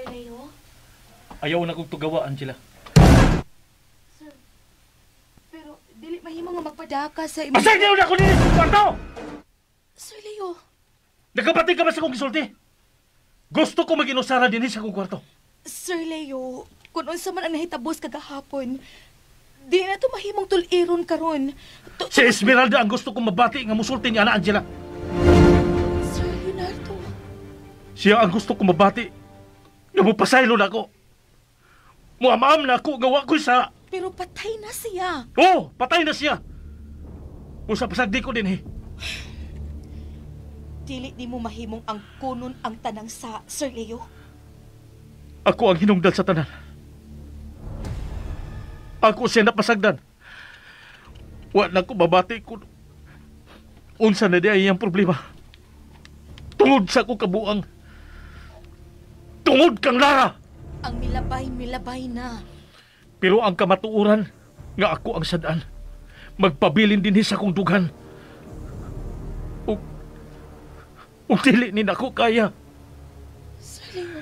Sir Leo? Ayaw na kong tugawa, Angela. Sir, pero dili mahimo nga magpadaka sa imo. Asay niyo na ako nini sa kwarto! Sir Leo, Nagkapatid ka ba sa kong gisulti? Gusto ko mag-inusara din sa kong kwarto. Sir Leo, kung unsa man ang nahitabos kagahapon, di na to mahimong tuliron karon. Si Esmeralda ang gusto kong mabati nga musulti niya na, Angela. Sir Leonardo, Siya ang gusto kong mabati nga mupasaylo na ako. Muamaam na ako, gawa ko sa... pero patay na siya. Oh, patay na siya. Usa pasagdi ko din eh. Dili di mo mahimong ang kunon ang tanang sa Sir Leo. Ako ang hinungdan sa tanan. Ako siya napasagdan. Wa na ko mabati kung unsa na di ay ang problema. Tungod sa ko kabuang. Tungod kang Lara. Ang milabay na. Pero ang kamatuuran nga ako ang sadaan. Magpabilin din sa kong dugan. Ug dili ni nako kaya. Sir Leo,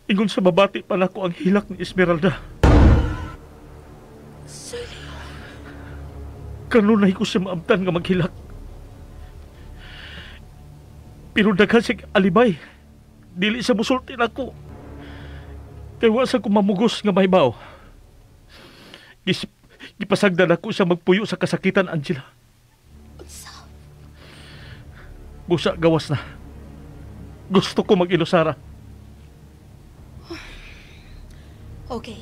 Ingon sa mabati pa nako ang hilak ni Esmeralda. Sir Leo, Kanunay ko siya maabtan nga maghilak. Pero daghan siya alibay. Dili sa musulti nako. Kaya wa sa ko mamugos nga mahibaw. Gipasagdan ako sa magpuyo sa kasakitan, Angela. unsa? Busa gawas na. Gusto ko mag-inusara. Okay.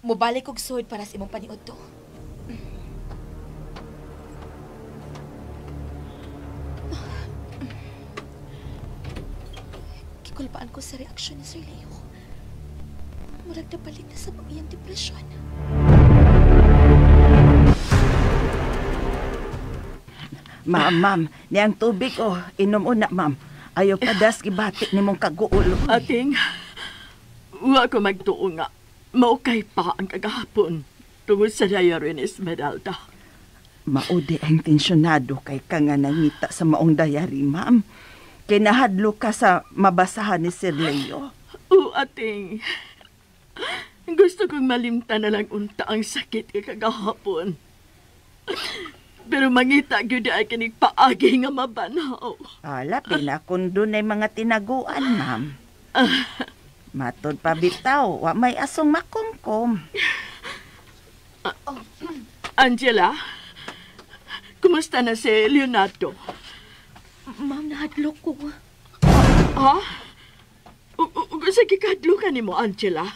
Mubalik og suod para sa imong paniud to. Kikulpaan ko sa reaksyon ni Sir Leo. Murag na balik na sa iyang depresyon. Ma'am, niyang tubig inom una, ma'am. Ayaw padas gibati ni mong kaguulo. Ating, wa ko magtuo nga. Maukay pa ang kagahapon tungod sa diary ni Esmeralda. Maudi ang tensyonado kay ka nga nangita sa maong diary, ma'am. Kinahadlo ka sa mabasahan ni Sir Leo. O ating, gusto kong malimtan na lang unta ang sakit kay kagahapon. Pero mangita gyud ay kinig paagi nga mabanaw. Ala, pinakon doon ay mga tinaguan, ma'am. Matod pa bitaw, wa may asong makumkum. Angela, kumusta na si Leonardo? Ma'am, nahadlok ko. Ha? Sa kikadlukan ni mo, Angela?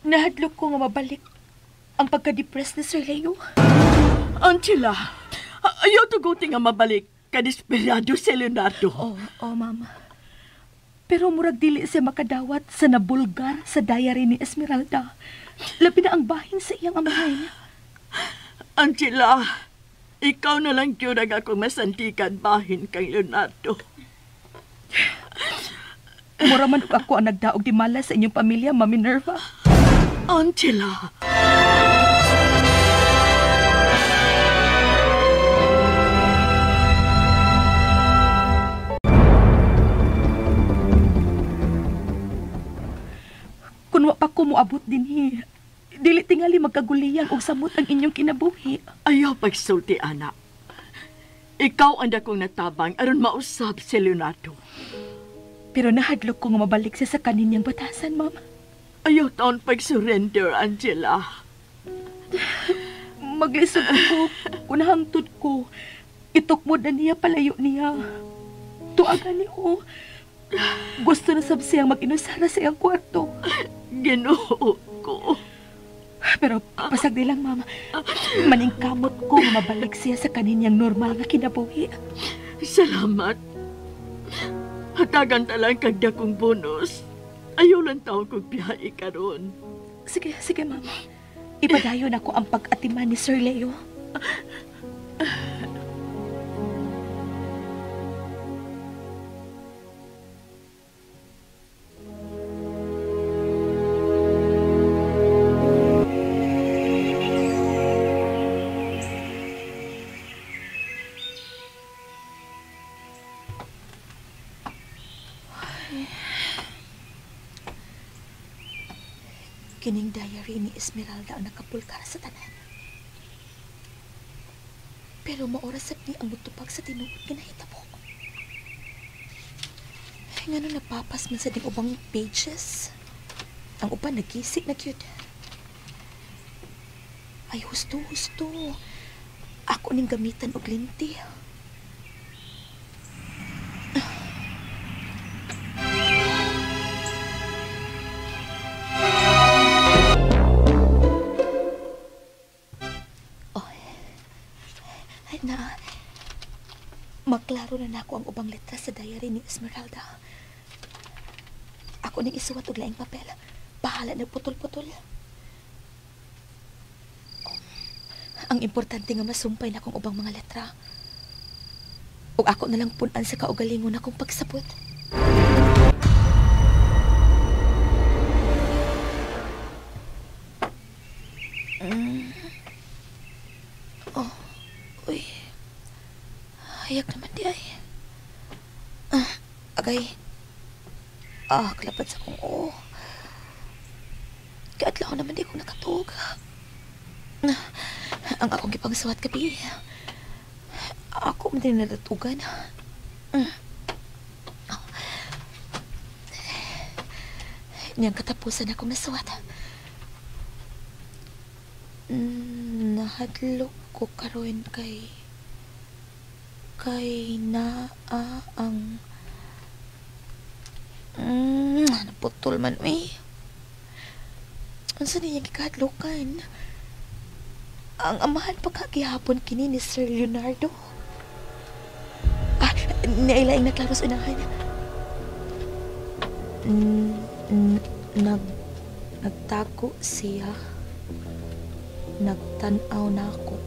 Nahadlok ko nga mabalik ang pagka-depress ni Sir Leo. Angela, ayaw tuguti nga mabalik ka desperado si Leonardo. Oo, ma'am. Pero murag dili siya makadawat sa nabulgar sa diary ni Esmeralda. Labi na ang bahin sa iyang amahay. Angela, ikaw na lang yun ang akong masantikan bahin kang Leonardo. Mura man ako ang nagdaog di mala sa inyong pamilya, Ma'am Minerva. Angela! Kung wa pa ko moabot dinhi, dili tingali magkaguliyan og samot ang inyong kinabuhi. Ayaw pagsulti, anak. Ikaw ang dakong natabang aron mausab si Leonardo. Pero nahadlok ko nga mabalik siya sa kaninyang batasan, ma'am. Ayaw taon pag-surrender, Angela. Maglisod ko, kunahangtod ko. Itukmod na niya, palayo niya. Tuagan niyo. Gusto na sab siyang mag-inusara sa iyang kwarto. Ginoo ko. Pero pasagdi lang, ma'am. Maningkamot ko nga mabalik siya sa kaninyang normal nga kinabuhi. Salamat. Hatagan talang kagda kong bonus. Ayaw lang taon kong biyahe karon. Sige, ma'am. Ipadayon ako ang pag-atiman ni Sir Leo. Kining diary ni Esmeralda ang nakapulkar sa tanan. Pero maoras ni ang mutupag sa tinuod nga nahitabo. Ngano napapas man sa ding ubang pages. Ang uban nagisik na cute. Ay, husto. Ako ning gamitan og linti. Maklaro na nako ang ubang letra sa diary ni Esmeralda. Ako ning isuwat og laing papel. Bahala na putol-putol. Ang importante nga masumpay na akong ubang mga letra. Ug ako na lang punan sa kaugalingon akong pagsabot. Uy. Hayak naman di ay. Agay. Kalapad sa kong Kaadlaw naman di ko nakatug. Ang akong gipangsuwat gabi. Ako man din nadatugan. Niyang katapusan akong nasuwat. Nahadlok ko karon kay naa ang naputol man Unsa niya gikahadlokan? Ang amahan pagkagihapon kini ni Sir Leonardo. Nailaing naklaros unahan. Nagtago siya. Nagtanaw na ako.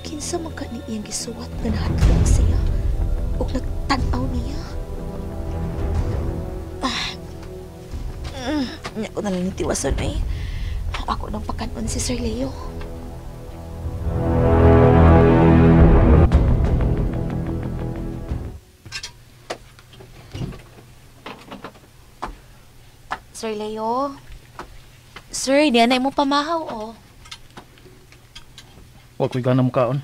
Kinsa man ka ni iyang gisuwat nga nahadlok siya o nagtanaw niya. Nya ko na lang nitiwasan Ako nang pakanon si Sir Leo. Sir Leo? Sir, diyan na mo pamahaw, Huwag ko'y ganang kaon.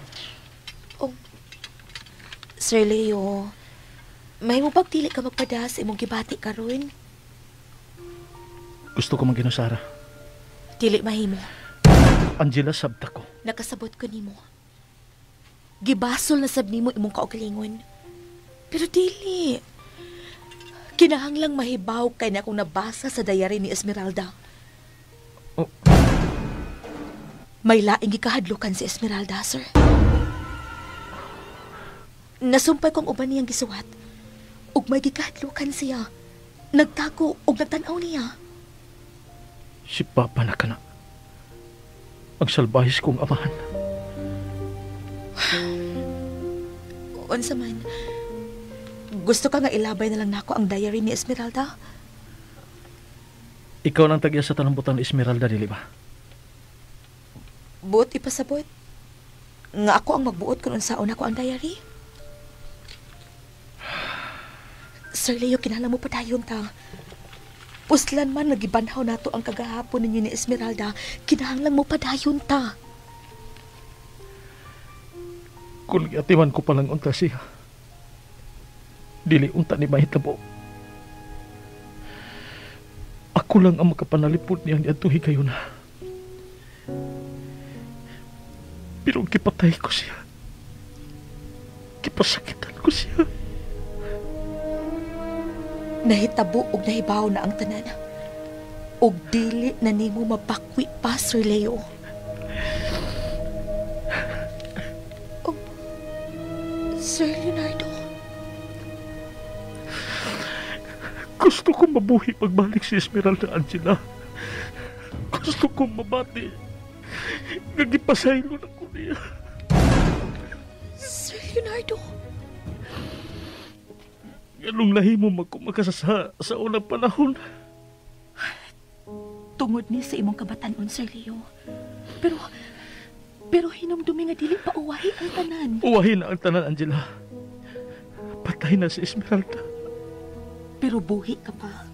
Sir Leo, may mo pagtili ka magpadas imong gibati karon. Gusto ko magginusara. Dili mahimo. Angela, sabta ko. Nakasabot ko nimo. Gibasol na sab nimo imong kaugalingon. Pero dili. Kinahanglang mahibaw kay na akong nabasa sa diary ni Esmeralda. May laing gikahadlukan si Esmeralda, sir. Nasumpay kong uban niyang gisuwat. Ug may gikahadlukan siya. Nagtago ug nagtanaw niya. Si Papa na ka na. Ang salbahis kong amahan. Unsa man, gusto ka nga ilabay na lang nako ang diary ni Esmeralda? Ikaw nang tagya sa talambutan ni Esmeralda, dili ba? Buot ipasabot. Nga ako ang magbuot kung unsaon ako ang diary. Sir Leo, kinahanglan mo padayon ta. Puslan man nagibanhaw nato ang kagahapon ninyo ni Esmeralda, kinahanglan mo padayon ta. Kung giatiman ko palang unta siya, dili unta ni mahitabo. Ako lang ang makapanalipod niyang niadtuhi kayo na. Pero kipatay ko siya. Kipasakitan ko siya. Nahitabo og nahibaw na ang tanan. Og dili na nimo mapakwi pa, Sir Leo. Sir Leonardo. Gusto kong mabuhi pagbalik si Esmeralda, Angela. Gusto kong mabati. Nagipasaylo na ko niya. Sir Leonardo. Ganong nahimo magkumakasasa sa unang panahon. Tungod ni sa imong kabatanon, Sir Leo. Pero hinumdumi nga dili pa uwahi ang tanan. Uwahin na ang tanan, Angela. Patay na si Esmeralda. Pero buhi ka pa.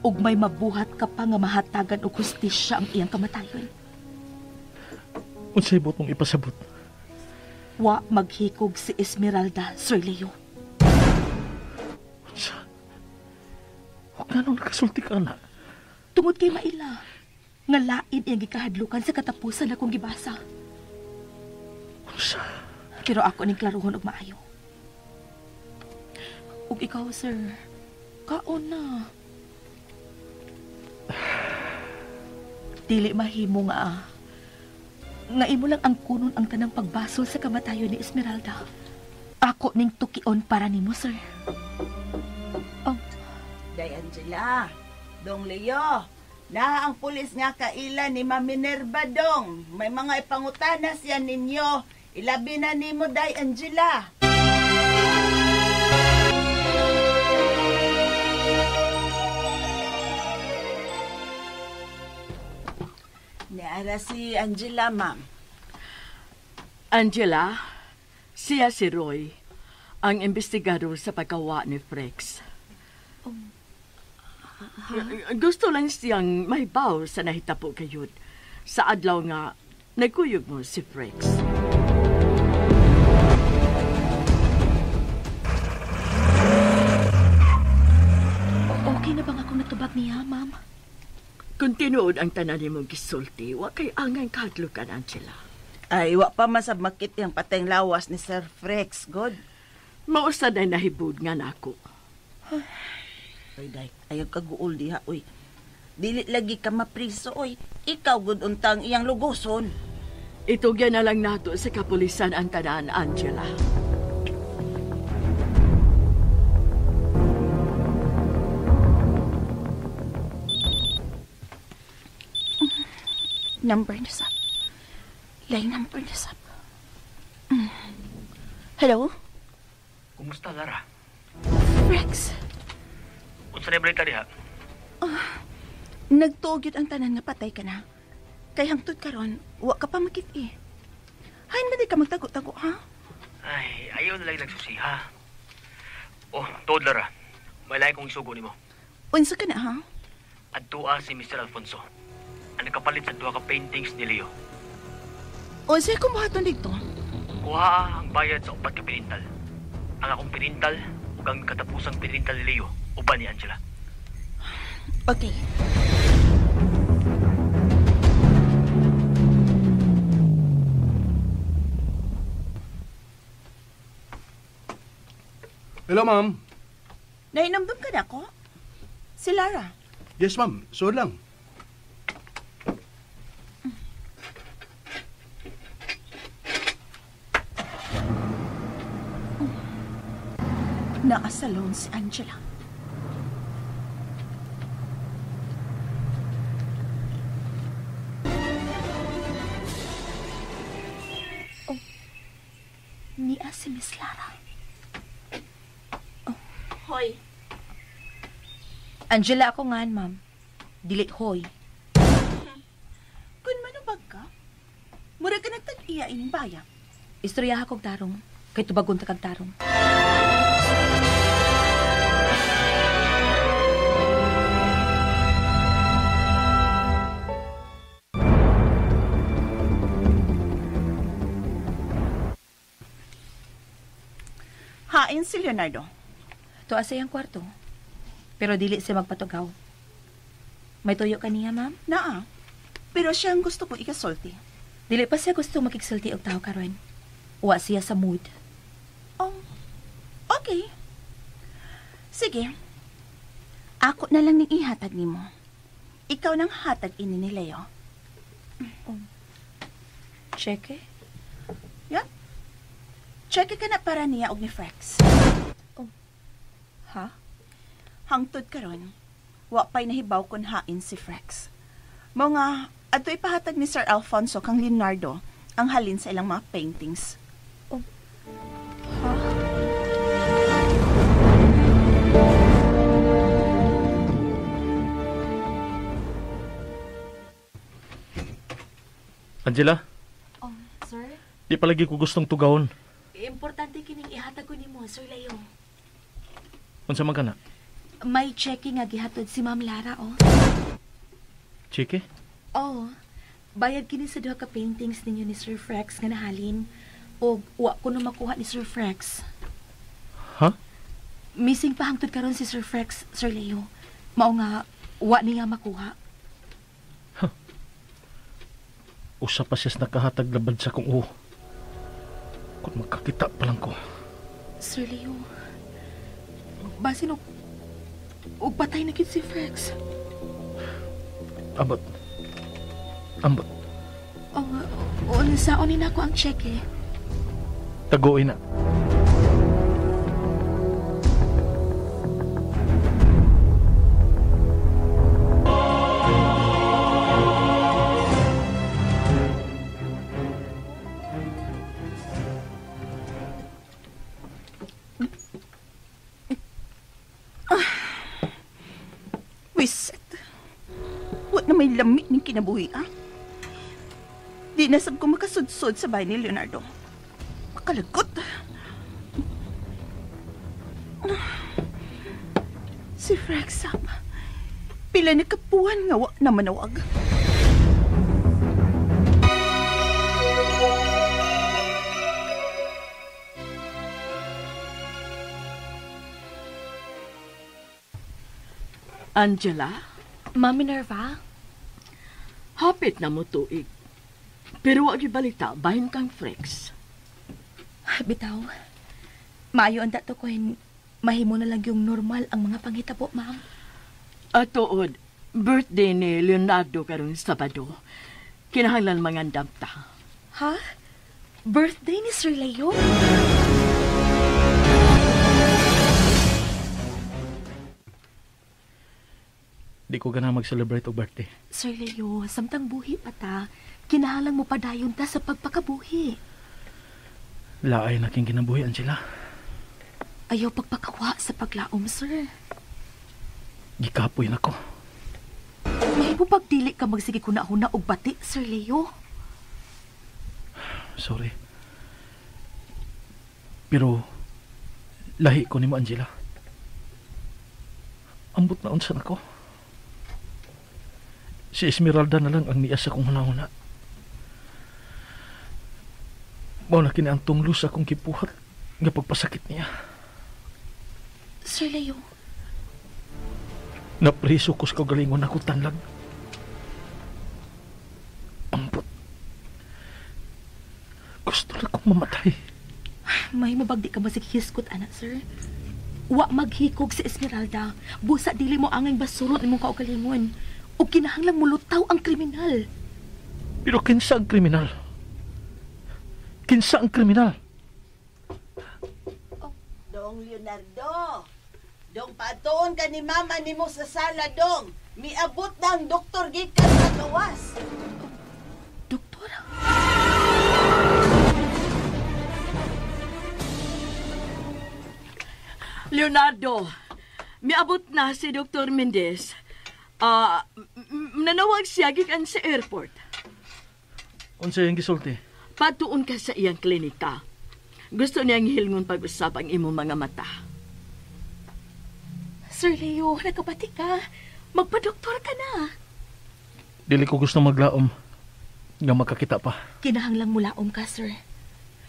Ug may mabuhat ka pa nga mahatagan og hustisya ang iyang kamatayon. Unsay bot mong ipasabot? Wa maghikog si Esmeralda, Sir Leo. Unsa? Huwag nga nung nakasulti ka na. Tungod kay maila, nga lain iyang gikahadlukan sa katapusan akong gibasa. Unsa? Pero ako ning klaruhon og maayo. Ug ikaw, sir, kaon na. Dili mahimo nga imo lang ang kunon ang tanang pagbasol sa kamatayon ni Esmeralda. Ako ning tukion para nimo, sir. Oh, Day Angela, Dong Leo, na ang pulis nga kaila ni Ma'am Minerva dong. May mga ipangutana siya ninyo. Ilabi na nimo, Day Angela. Niara si Angela, ma'am. Angela, siya si Roy, ang investigador sa pagkawa ni Frex. Gusto lang siyang mahibaw sa nahitapo kayod sa adlaw nga nagkuyog mo si Frex. Okay na bang akong natubag niya, ma'am? Kung tinuod ang tanan ni mong gisulti, wa kay angang kahadlukan, Angela. Ay, wa pa masabmakit yung pateng lawas ni Sir Frex, God. Mausa na nahibud nga nako. Oy, Day, ayaw kaguol diha, oy. Dili lagi ka mapriso, oy. Ikaw, good untang iyang lugoson. Itugyan na lang nato sa kapulisan ang tanan, Angela. Number na sap. Line number na sap. Hello? Kumusta, Lara? Rex? Unsa na balita diha? Nagtugyod ang tanan nga patay ka na. Kay hangtod karon, wa ka pa makit-i. Hain ba di ka magtago-tago, ha? Ay, ayaw na lang nagsusiha. Oh, tuod, Lara. May lahi kong isugo nimo. Unsa ka na, ha? Adtua si Mr. Alfonso. Ang nakapalit sa duha ka paintings ni Leo. Unsa kung buhaton dito? Kuha ang bayad sa upat ka pinintal. Ang akong pinintal ug ang katapusang pinintal ni Leo uban ni Angela. Okay. Hello, ma'am. Nainomdom ka na ko? Si Lara. Yes, ma'am. So lang. Naasalon si Angela. Oh, niya si Miss Lara. Oh, Hoy. Angela ako nga, ma'am. Dili hoy. Kun manubag ka? Mura ka nagtag-iya ining bayak. Istorya kog tarong. Kay tubagon ta kag tarong. Hain si Leonardo. Tuwa sa iyang kwarto. Pero dili siya magpatugaw. May tuyo ka niya, ma'am? Naa. Pero siya ang gusto ko ikasulti. Dili pa siya gusto makiksulti og tao karon. Wa siya sa mood. Oh, okay. Sige. Ako na lang ning ihatag nimo. Ikaw nang hatag ini ni Leo. Cheque? Yan. Check ka na para niya og ni Frex. Ha? Hangtod karon, wa pay nahibaw kun hain si Frex. Mao nga adtoy pahatag ni Sir Alfonso kang Leonardo ang halin sa ilang mga paintings. Angela, Sir? di palagi ko gustong tugawon. Importante kining ihatag ko nimo, Sir Leo. Unsa man kana? May checking nga gihatod si Ma'am Lara, oh. Chiki? Oh, bayad kini sa duha ka paintings ninyo ni Sir Frex nga nahalin. O wa ko na makuha ni Sir Frex. Ha? Missing pa hangtod karon si Sir Frex, Sir Leo. Mao nga, wa niya makuha. Usa pa siya nakahatag labad sa kong uho. Kung magkakita pa lang ko. Sir Leo, basin og patay na gid si Frex. Ambot. O nasaon ni nako ang cheque. Taguin na. Wiset. Wa na may lamig ng kinabuhi, ah. Di nasab ko makasudsod sa bahay ni Leonardo. Makalagot. Si Frexam. Pila na kapuan nga wa na manawag. Angela, Ma'am Minerva? hapit na mo tuig. Pero wag balita, bahin kang Frex. Bitaw, maayo ang dato ko mahimo na lang yung normal ang mga panghitabo, ma'am. At tuod, birthday ni Leonardo karong Sabado. Kinahanglan mangandam ta. Ha? Birthday ni Sir Leo? Di ko gana mag-celebrate o birthday. Sir Leo, samtang buhi pa ta, kinahanglan mo pa dayon ta sa pagpakabuhi. Laay na king kinabuhi, Angela. Ayaw pagpakawa sa paglaom, sir. Gikapoy na ko. May mo pagdili ka magsige kuna-huna og bati, Sir Leo. Sorry. Pero, lahi ko ni mo, Angela. Ambot na unsan ako. Si Esmeralda na lang ang niya sa kong huna-huna. Mao na kini ang tunglos akong kipuhat nga pagpasakit niya. Sir Leo. Napriso ko sa kagalingon ako tanlag. Ambot. Gusto na kong mamatay. May mabagdi ka masighiskot, anak, sir. Wa maghikog si Esmeralda. Busa dili mo angay basurot imong kaugalingon. O kinahanglang mulutaw ang kriminal. Pero kinsa ang kriminal? Kinsa ang kriminal? Dong Leonardo, dong patuon ka ni mama ni mo sa sala, dong. Miabot na ang doktor gikan sa gawas. Doktor? Leonardo, miabot na si Dr. Mendez. Nanawag siya gikan sa airport. Unsa yung gisulti? Patuon ka sa iyang klinika. Gusto niyang hilngon pag-usap ang imong mga mata. Sir Leo, nagkapati ka. Magpa-doktor ka na. Dili ko gusto maglaom nga makakita pa. Kinahanglang mulaom ka, sir.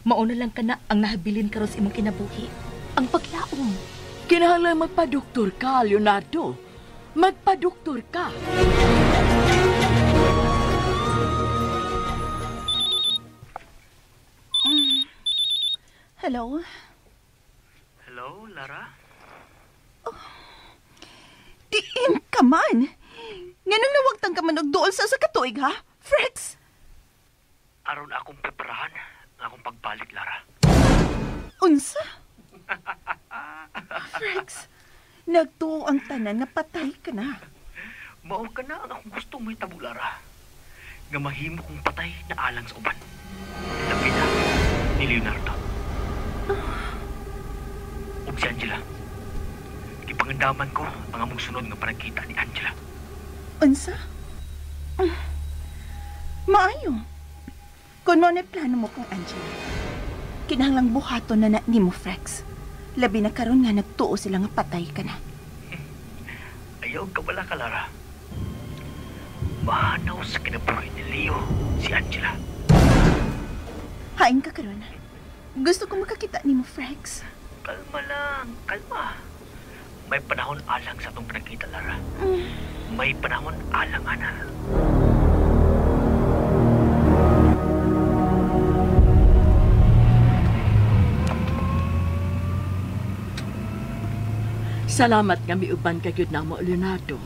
Mauna lang ka na ang nahabilin karon sa imong kinabuhi. Ang paglaom. Kinahanglan magpa-doktor ka, Leonardo. Magpa-doktor ka. Hello? Hello, Lara? Diin ka man. Nganong nawagtang ka man og duol sa katuig, ha? Frex! Aron akong preparahan ang akong pagbalik, Lara. Unsa? Frex, nagtuo ang tanan nga patay ka na. Mao ka na ang akong gusto mo'y tabo, Lara. Nga mahimo kong patay na alang sa uban. Labi na ni Leonardo. O si Angela. Ipangandaman ko ang among sunod nga panagkita ni Angela. Unsa? Maayo. Kung ano plano mo kung Angela, kinahanglang buhaton na ni mo, Frex. Labi na karon nga nagtuo sila nga patay ka na. Ayaw ka wala ka, Lara. Mahanaw sa kinabuhi ni Leo si Angela. Hain ka karon. Gusto ko makakita ni mo, Frex. Kalma lang, kalma. May panahon alang sa atong pinakita, Lara. May panahon alang, ana. Salamat nga miuban ka gyud namo, Leonardo.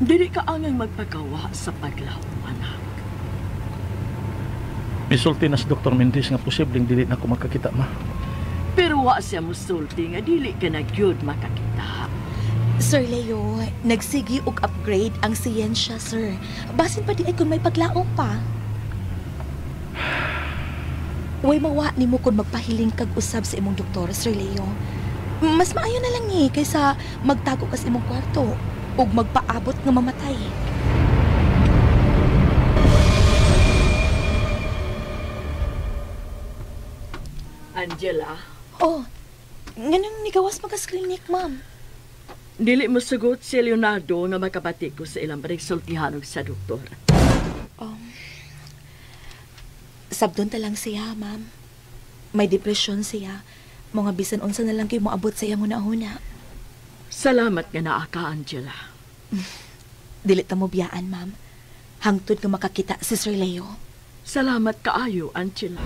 Dili ka angay magpagawa sa paglaw, anak. Misulti na si Dr. Mendez nga posibleng dili na ako makakita, ma. Pero wa siya musulti nga dili ka na gyud makakita. Sir Leo, nagsigi og upgrade ang siyensya, sir. Basin pa di ay kung may paglaong pa. Way mawa ni mo kung magpahiling kag usab sa imong doktor, Sir Leo. Mas maayo na lang ni kaysa magtago ka sa imong kwarto ug magpaabot nga mamatay. Angela, Oh, nganong nigawas magkas-clinic, ma'am? dili mo sugot si Leonardo nga makabati ko sa ilang resultihan sa doktor. Sabdon ta lang siya, ma'am. May depresyon siya. Mga bisan unsa na lang kayo moabot sa iyang una-una. Salamat nga naa ka, Angela. Dili ta mo biyaan, ma'am. Hangtod nga makakita si Sir Leo. Salamat kaayo, Angela.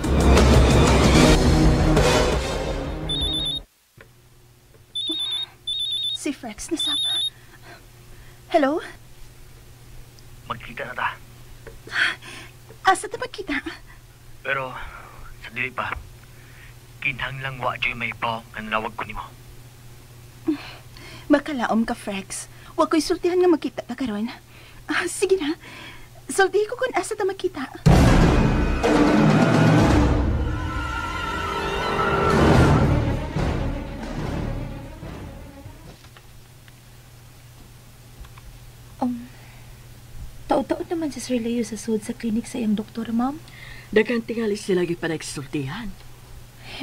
Si Frex na sama. Hello? Magkita na ta. Asa ta magkita? Pero, sa dili pa, kinahanglang wa dyo'y may pao nga nalawag ko nimo. Makalaom ka, Frex. Wa ko'y sultihan nga makita ta karon. Sige na. Sultihi ko kung asa ta makita. Taon-taon naman si Sir Leo sa sud sa klinik sa iyang doktor, ma'am. Daghang tingali sila gipanagsultihan.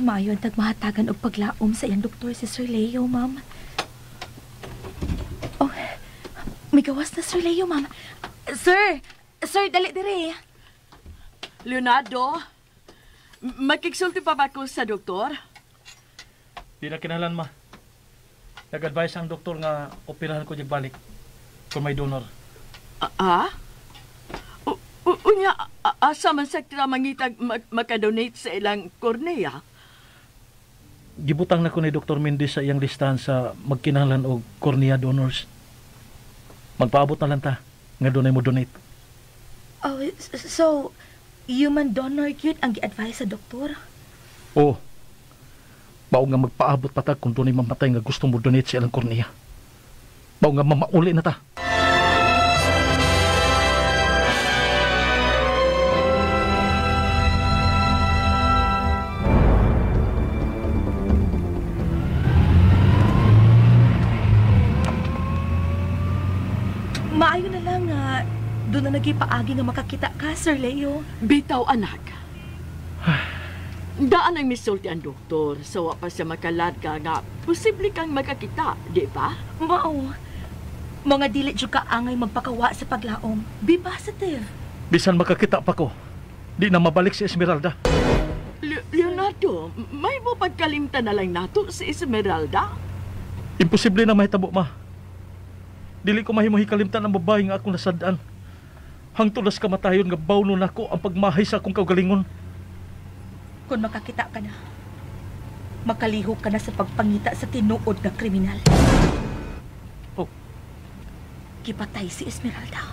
Maayo ang tagmahatagan og paglaom sa iyang doktor si Sir Leo, ma'am. Oh, may gawas na Sir Leo, ma'am. Sir! Sir, dali dire. Leonardo, makiksulti pa ba ko sa doktor? Di na kinahanglan, ma. Nag-advise ang doktor nga operahan ko balik kung may donor. Unya, asa man sa mangitag makadonate sa ilang kornea? Gibutang na ko ni Dr. Mendez sa iyang listahan sa magkinahanglan og cornea donors. Magpaabot na lang ta nga dunay mo donate. Oh, so, human donor cute ang gi-advise sa doktor? Oo. Mao nga magpaabot pa ta kung dunay mamatay nga gusto mo donate sa ilang cornea. Mao nga mamauli na ta. Maayo na lang nga doon na nagipaagi nga makakita ka, Sir Leo. Bitaw, anak. Daan ang misulti ang doktor, so wa pa siya makalarga nga posible kang makakita, di ba? Mao. Mga dili jud ka angay magpakawa sa paglaom. Be positive. Bisan makakita pa ko, di na mabalik si Esmeralda. Leonardo, may mo pagkalimtan na lang nato si Esmeralda? Imposible na mahitabo, ma. Dili ko mahimuhi kalimtan ang babae nga akong nasadaan. Hangtulas kamatayon nga bawno nako ang pagmahay sa akong kaugalingon. Kung makakita ka na, makalihok ka na sa pagpangita sa tinuod na kriminal. Oh. Gipatay si Esmeralda.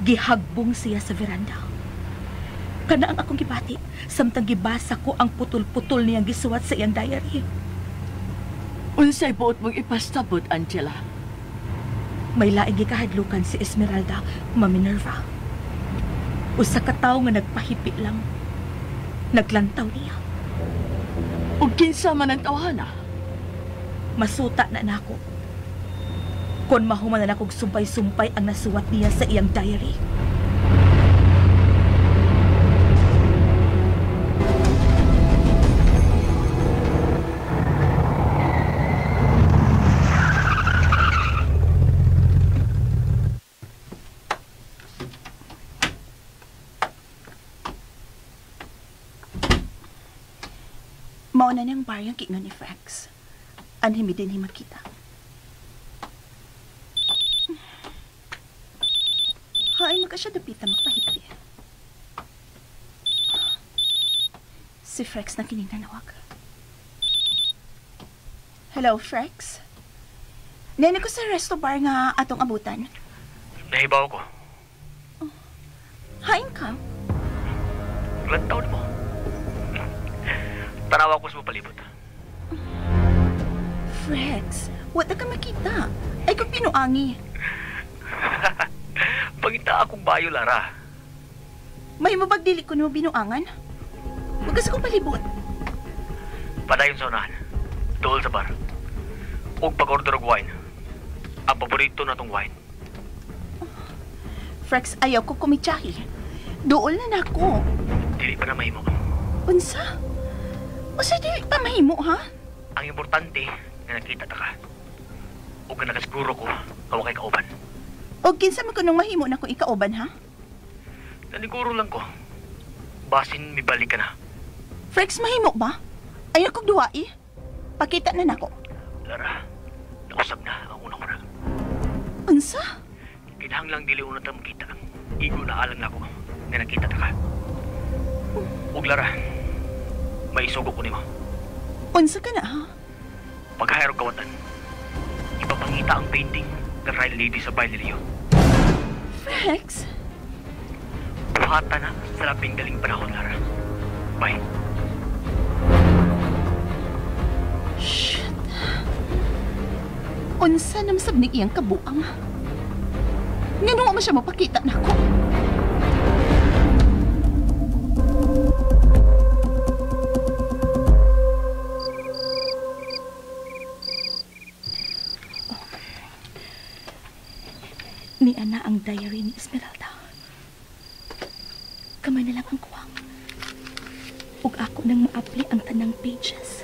Gihagbong siya sa veranda. Kana ang akong gibati, samtang gibasa ko ang putol-putol niyang gisuwat sa iyang diary. Unsay buot mong ipastabot, Angela? May laing gikahadlukan si Esmeralda, Ma'am Minerva. Usa ka tawo nga nagpahipi lang. Naglantaw niya. O kinsa man ang tawhana? Masuta na nako. Kon mahuman na nakog sumpay-sumpay ang nasuwat niya sa iyang diary. Mauna niyang bar yung kiingon ni Frax. Anhimi din makita. Hain mo ka siya dapita magpahiti. Si Frax na kininanawag. Hello, Frax? Nene ko sa resto bar nga atong abutan. Nahibaw ko. Hain ka? Ilang taon mo? Tanawa ko sa palibot. Frax, wala ka makita. Ay kung pinuangi. Pagita akong bayo, Lara. May mabagdili ko no binuangan? Huwag kasi kong palibot. Padayon sa unahan. Dool sa bar. Huwag pag-order og wine. Ang paborito na tong wine. Frax, ayaw ko kumitsahi. Dool na nako. Dili pa na mahimo. Unsa? Usa dili pa mahimo, ha? Ang importante na nakita ta ka. Huwag ka nakasiguro ko kawa kay kauban. O kinsa man kunong mahimo na ko ikauban, ha? Naniguro lang ko. Basin mi balik ka na. Frax, mahimo ba? Ayaw kong duwai. Pakita na nako. Lara, nausab na ang una ko na. Unsa? Kinahanglang dili una ta makita. Igo na alang nako na nakita ta ka. Ug Lara, may isugo ko nimo. Unsa ka na, ha? Paghayarog kawatan. Ipapangita ang painting ng Ryle Lady sa baile niyo. Frax? Buhata na sa labing daling panahon, Lara. Bye. Shit. Unsa nam sabnig iyang kabuang? Ngano mo siya mapakita nako? Ni ana ang diary ni Esmeralda. Kamay na lang ang kuwang. Ug ako nang ma-apply ang tanang pages.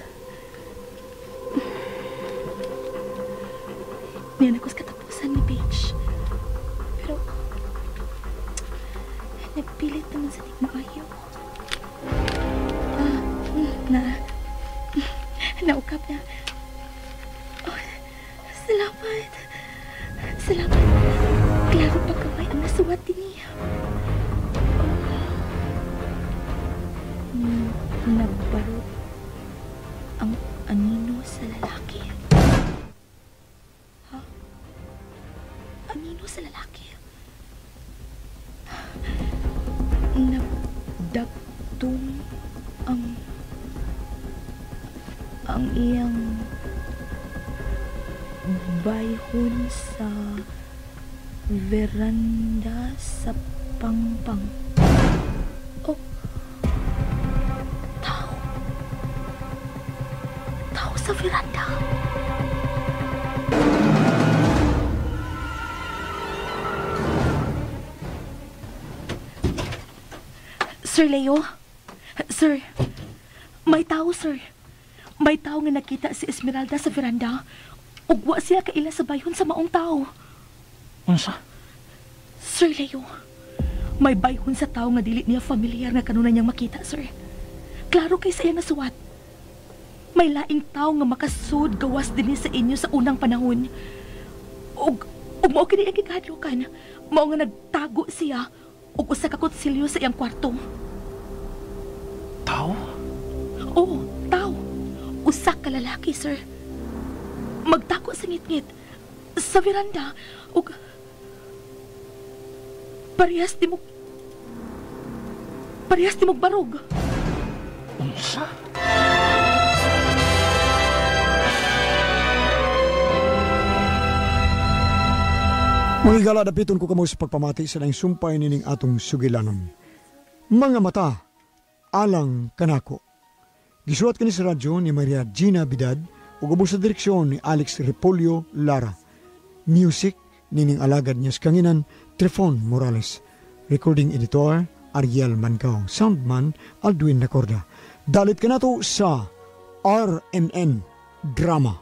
Niyan ako sa katapusan ni page. Pero nagpilit naman sa tigmaayo. Naukap na. Oh, salamat. Salamat. Klaro pa kamay ang nasuwat din niya. Nagbaro ang anino sa lalaki. Ha? Anino sa lalaki? Nagdagtong ang iyang bayhon sa veranda sa pangpang. Oh, tao sa veranda. Sir Leo? Sir, may tao, sir. May tao nga nakita si Esmeralda sa veranda. Ugwa siya kaila sa bayhon sa maong tao. Unsa? Sir Leo, may bayhon sa tao nga dili niya familiar nga kanuna niyang makita, sir. Klaro kay sa iyang nasuwat. May laing tao nga makasud gawas din sa inyo sa unang panahon. Ug mao kini ang gigahadlokan. Mao nga nagtago siya ug usa ka kutsilyo sa iyang kwarto. Tao? Oo, tao. Usa ka lalaki, sir. Magtago sa ngit-ngit sa veranda ug parehas di mo barog. Unsa? Mga igala, dapiton ko kamo sa pagpamati sa laing sumpay nining atong sugilanon. Mga mata, alang kanako. Gisulat kini sa radyo ni Maria Gina Bidad ug ubos sa direksyon ni Alex Repolyo Lara. Music nining alagad niya sa kanginan Trifon Morales. Recording editor Ariel Mancao. Soundman Aldwin Nacorda. Dalit ka na to sa RNN Drama.